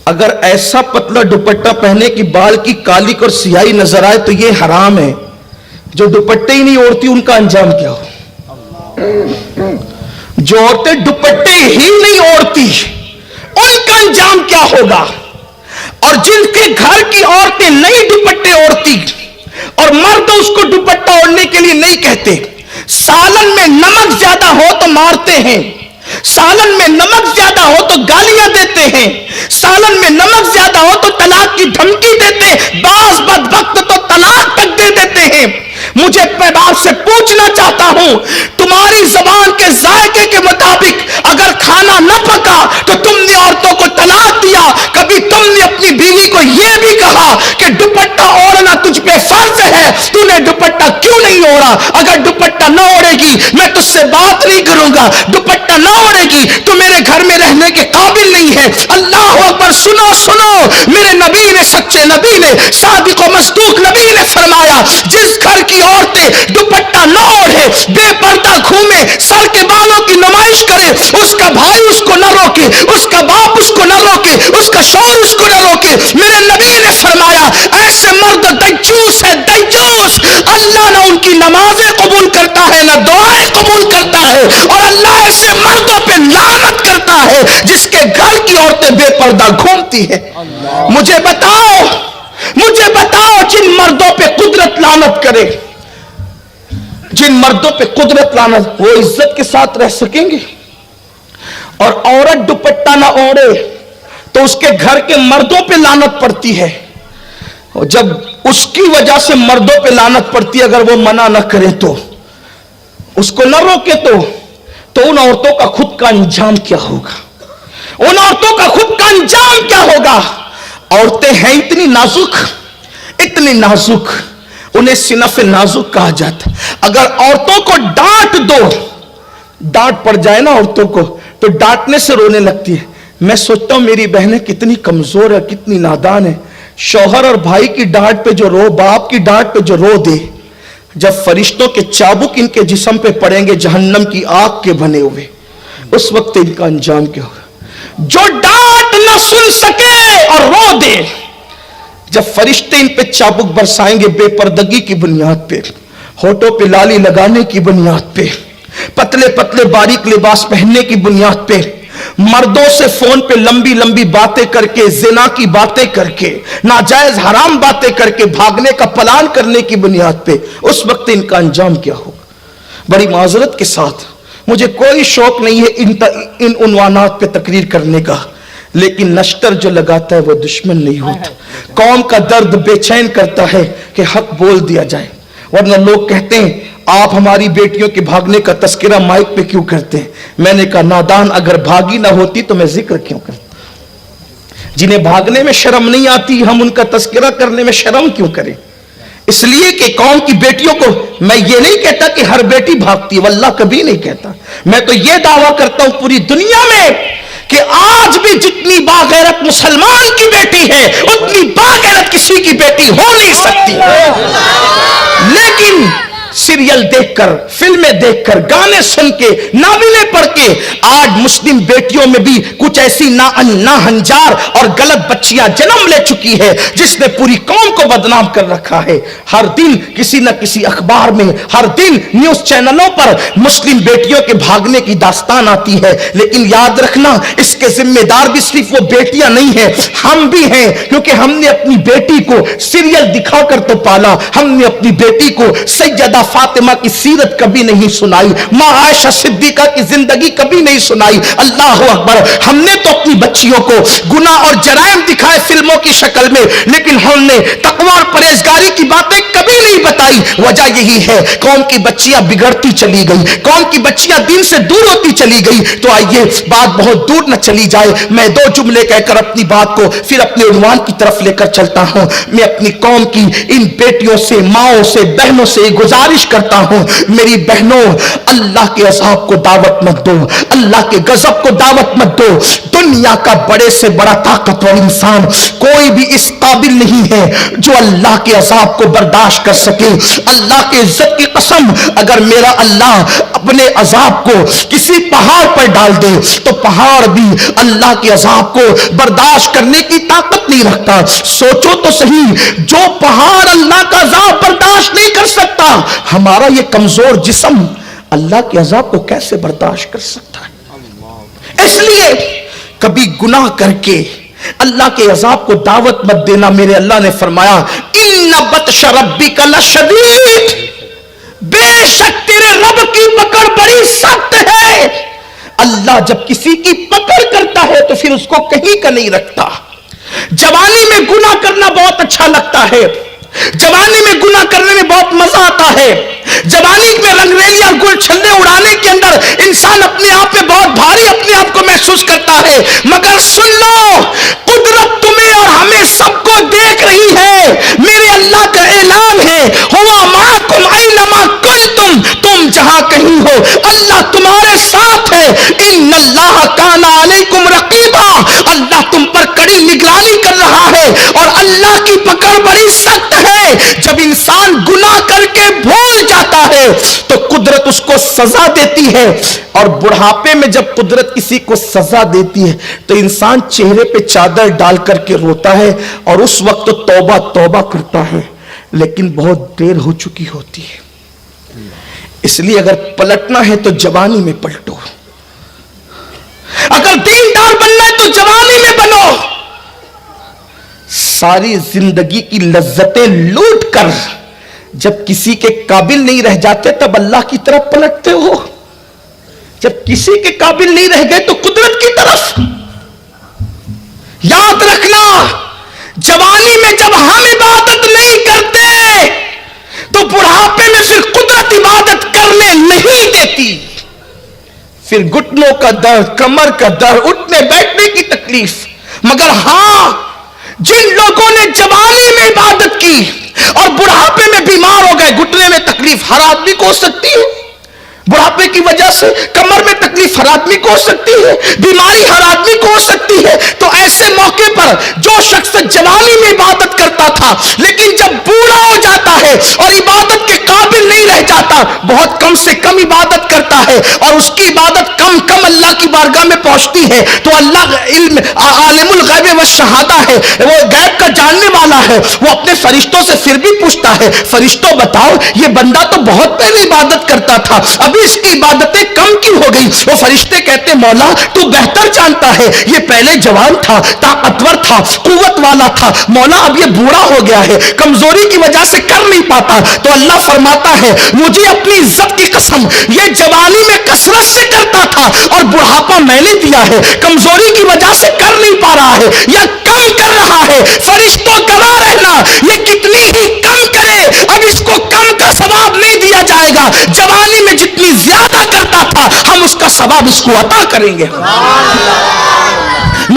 اگر ایسا پتلا دوپٹہ پہنے کہ بال کی کالی اور سیاہی نظر آئے تو یہ حرام ہے. جو دوپٹے ہی نہیں اوڑھتی ان کا انجام کیا ہو؟ جو عورتیں دوپٹے ہی نہیں اوڑھتی ان کا انجام کیا ہوگا؟ اور جن کے گھر کی عورتیں نہیں دوپٹے اوڑھتی اور مرد اس کو دوپٹہ اوڑھنے کے لیے نہیں کہتے، سالن میں نمک زیادہ ہو تو مارتے ہیں، سالن میں نمک زیادہ ہو تو گالیاں دیتے ہیں، سالن میں نمک زیادہ ہو تو طلاق کی دھمکی دیتے ہیں، بعض بدبخت تو طلاق تک دے دیتے ہیں. مجھے آپ سے پوچھنا چاہتا ہوں، تمہاری زبان کے ذائقے کے مطابق اگر کھانا نہ پکا تو تم نے عورتوں کو طلاق دیا، کبھی تم نے اپنی بیوی کو یہ بھی کہا کہ دوپٹہ اوڑھنا تجھ پہ فرض ہے، تو نے دوپٹہ کیوں نہیں اوڑھا؟ اگر دوپٹہ نہ اوڑھے گی میں تجھ سے بات نہیں کروں گا، دوپٹہ نہ اوڑھے گی تو میرے گھر میں رہنے کے قابل نہیں ہے. اللہ اکبر. سنو سنو، میرے نبی نے، سچے نبی نے، صادق و مصدوق نبی نے فرمایا، جس گھر کی عورتیں دوپٹہ نہ اوڑھے، بے پردہ گھومے، سر کے بالوں کی نمائش کرے، اس کا بھائی اس کو نہ روکے، اس کا باپ اس کو نہ روکے، اس کا شوہر اس کو نہ روکے، میرے نبی نے فرمایا ایسے مرد دجوس ہے، دجوس. اللہ نہ ان کی نمازیں قبول کرتا ہے نہ دعائیں قبول کرتا ہے، اور اللہ ایسے مردوں پہ لعنت کرتا ہے جس کے گھر کی عورتیں بے پردہ گھومتی ہیں. مجھے بتاؤ جن مردوں پہ قدرت لعنت کرے، جن مردوں پہ قدرت لعنت، وہ عزت کے ساتھ رہ سکیں گے؟ اور عورت دوپٹہ نہ اوڑھے تو اس کے گھر کے مردوں پہ لعنت پڑتی ہے، اور جب اس کی وجہ سے مردوں پہ لعنت پڑتی ہے، اگر وہ منع نہ کرے تو، اس کو نہ روکے تو ان عورتوں کا خود کا انجام کیا ہوگا؟ ان عورتوں کا خود کا انجام کیا ہوگا؟ عورتیں ہیں اتنی نازک، انہیں صنف نازک کہا جاتا. اگر عورتوں کو ڈانٹ دو، ڈانٹ پڑ جائے نا عورتوں کو تو ڈانٹنے سے رونے لگتی ہے. میں سوچتا ہوں میری بہنیں کتنی کمزور ہے، کتنی نادان ہے. شوہر اور بھائی کی ڈانٹ پہ جو رو، باپ کی ڈانٹ پہ جو رو دے، جب فرشتوں کے چابک ان کے جسم پہ پڑیں گے جہنم کی آگ کے بنے ہوئے، اس وقت ان کا انجام کیا ہوگا؟ جو ڈانٹ نہ سن سکے اور رو دے، جب فرشتے ان پہ چابک برسائیں گے بے پردگی کی بنیاد پہ، ہونٹوں پہ لالی لگانے کی بنیاد پہ، پتلے پتلے باریک لباس پہننے کی بنیاد پہ، مردوں سے فون پہ لمبی لمبی باتیں کر کے، زنا کی باتیں کر کے، ناجائز حرام باتیں کر کے بھاگنے کا پلان کرنے کی بنیاد پہ، اس وقت ان کا انجام کیا ہوگا؟ بڑی معذرت کے ساتھ، مجھے کوئی شوق نہیں ہے ان عنوانات پہ تقریر کرنے کا، لیکن نشتر جو لگاتا ہے وہ دشمن نہیں ہوتا. قوم کا درد بے چین کرتا ہے کہ حق بول دیا جائے، ورنہ لوگ کہتے ہیں آپ ہماری بیٹیوں کے بھاگنے کا تذکرہ مائک پہ کیوں کرتے ہیں؟ میں نے کہا نادان، اگر بھاگی نہ ہوتی تو میں ذکر کیوں کرتا؟ جنہیں بھاگنے میں شرم نہیں آتی ہم ان کا تذکرہ کرنے میں شرم کیوں کریں؟ اس لیے کہ قوم کی بیٹیوں کو، میں یہ نہیں کہتا کہ ہر بیٹی بھاگتی ہے، واللہ کبھی نہیں کہتا. میں تو یہ دعویٰ کرتا ہوں پوری دنیا میں کہ آج بھی جتنی باغیرت مسلمان کی بیٹی ہے اتنی باغیرت کسی کی بیٹی ہو نہیں سکتی. لیکن سیریل دیکھ کر، فلمیں دیکھ کر، گانے سن کے، ناولیں پڑھ کے آج مسلم بیٹیوں میں بھی کچھ ایسی ناہنجار اور غلط بچیاں جنم لے چکی ہے جس نے پوری قوم کو بدنام کر رکھا ہے. ہر دن کسی نہ کسی اخبار میں، ہر دن نیوز چینلوں پر مسلم بیٹیوں کے بھاگنے کی داستان آتی ہے. لیکن یاد رکھنا اس کے ذمہ دار بھی صرف وہ بیٹیاں نہیں ہیں، ہم بھی ہیں، کیونکہ ہم نے اپنی بیٹی کو سیریل دکھا کر تو پالا، ہم نے اپنی بیٹی کو سیدہ فاطمہ کی سیرت کبھی نہیں سنائی، ماں عائشہ صدیقہ کی زندگی کبھی نہیں سنائی. اللہ اکبر. ہم نے تو اپنی بچیوں کو گناہ اور جرائم دکھائے فلموں کی شکل میں، لیکن ہم نے تقوی اور پرہیزگاری کی باتیں کبھی نہیں بتائی. وجہ یہی ہے قوم کی بچیاں بگڑتی چلی گئی، قوم کی بچیاں دین سے دور ہوتی چلی گئی. تو آئیے بات بہت دور نہ چلی جائے، میں دو جملے کہہ کر اپنی بات کو پھر اپنے عنوان کی طرف لے کر چلتا ہوں. میں اپنی قوم کی ان بیٹیوں سے، ماؤں سے، بہنوں سے گزارش کرتا ہوں، میری بہنوں، اللہ کے عذاب کو دعوت مت دو، اللہ کے غضب کو دعوت مت دو. دنیا دنیا کا بڑے سے بڑا طاقتور انسان کوئی بھی اس قابل نہیں ہے جو اللہ کے عذاب کو برداشت کر سکے. اللہ کے عزت کی قسم, اگر میرا اللہ اپنے عذاب کو کسی پہاڑ پر ڈال دے تو پہاڑ بھی اللہ کے عذاب کو برداشت کرنے کی طاقت نہیں رکھتا. سوچو تو صحیح, جو پہاڑ اللہ کا عذاب برداشت نہیں کر سکتا, ہمارا یہ کمزور جسم اللہ کے عذاب کو کیسے برداشت کر سکتا ہے؟ اس لیے کبھی گناہ کر کے اللہ کے عذاب کو دعوت مت دینا. میرے اللہ نے فرمایا ان بطش ربک لشدید, بے شک تیرے رب کی پکڑ بڑی سخت ہے. اللہ جب کسی کی پکڑ کرتا ہے تو پھر اس کو کہیں کا نہیں رکھتا. جوانی میں گناہ کرنا بہت اچھا لگتا ہے, جوانی میں گناہ کرنے میں بہت مزہ آتا ہے, جوانی میں رنگریلیاں گل چھلے اڑانے کے اندر انسان اپنے آپ پہ بہت بھاری اپنے آپ کو محسوس کرتا ہے. مگر سن لو, قدرت تمہیں اور ہمیں سب کو دیکھ رہی ہے. میرے اللہ کا اعلان ہے ہوا معکم اینما کنتم, تم جہاں کہیں ہو اللہ تمہارے ساتھ ہے. ان اللہ کان علیکم رقیبا, اللہ تم پر کڑی نگرانی کر رہا ہے اور اللہ کی پکڑ بڑی سخت ہے. جب انسان گناہ کر کے بھول جاتا ہے تو قدرت اس کو سزا دیتی ہے, اور بڑھاپے میں جب قدرت کسی کو سزا دیتی ہے تو انسان چہرے پہ چادر ڈال کر کے روتا ہے اور اس وقت تو توبہ توبہ کرتا ہے, لیکن بہت دیر ہو چکی ہوتی ہے. اس لیے اگر پلٹنا ہے تو جوانی میں پلٹو, اگر دیندار بننا ہے تو جوانی میں بنو. ساری زندگی کی لذتیں لوٹ کر جب کسی کے قابل نہیں رہ جاتے تب اللہ کی طرف پلٹتے ہو. جب کسی کے قابل نہیں رہ گئے تو قدرت کی طرف. یاد رکھنا, جوانی میں جب ہم عبادت نہیں کرتے تو بڑھاپے میں پھر قدرت عبادت کرنے نہیں دیتی. پھر گھٹنوں کا درد, کمر کا درد, اٹھنے بیٹھنے کی تکلیف. مگر ہاں, جن لوگوں نے جوانی میں عبادت کی اور بڑھاپے میں بیمار ہو گئے, گھٹنے میں تکلیف ہر آدمی کو ہو سکتی ہے, بڑھاپے کی وجہ سے کمر میں تکلیف ہر آدمی کو ہو سکتی ہے, بیماری ہر آدمی کو ہو سکتی ہے. تو ایسے موقع پر جو شخص جوانی میں عبادت کرتا تھا لیکن جب بوڑھا ہو جاتا ہے اور عبادت کے قابل نہیں رہ جاتا, بہت کم سے کم عبادت کرتا ہے اور اس کی عبادت کم کم اللہ کی بارگاہ میں پہنچتی ہے, تو اللہ علم عالم الغیب والشہادہ ہے, وہ غیب کا جاننے والا ہے, وہ اپنے فرشتوں سے پھر بھی پوچھتا ہے, فرشتوں بتاؤ یہ بندہ تو بہت پہلے عبادت کرتا تھا, ابھی اس کی عبادتیں کم کیوں ہو گئی؟ وہ فرشتے کہتے مولا تو بہتر جانتا ہے, یہ پہلے جوان تھا, طاقتور تھا, قوت والا تھا, مولا اب یہ بوڑھا ہو گیا ہے, کمزوری کی وجہ سے کر نہیں پاتا. تو اللہ فرماتا ہے مجھے اپنی عزت کی قسم, یہ جوانی میں کثرت سے کرتا تھا اور بڑھاپا میں نے دیا ہے, کمزوری کی وجہ سے کر نہیں پا رہا ہے یا کم کر رہا ہے. فرشتوں گواہ رہنا, یہ کتنی ہی کم کرے اب اس کو کم کا ثواب نہیں دیا جائے گا. جوانی میں جتنی زیادہ کرتا تھا ہم اس کا ثواب اس کو عطا کریں گے.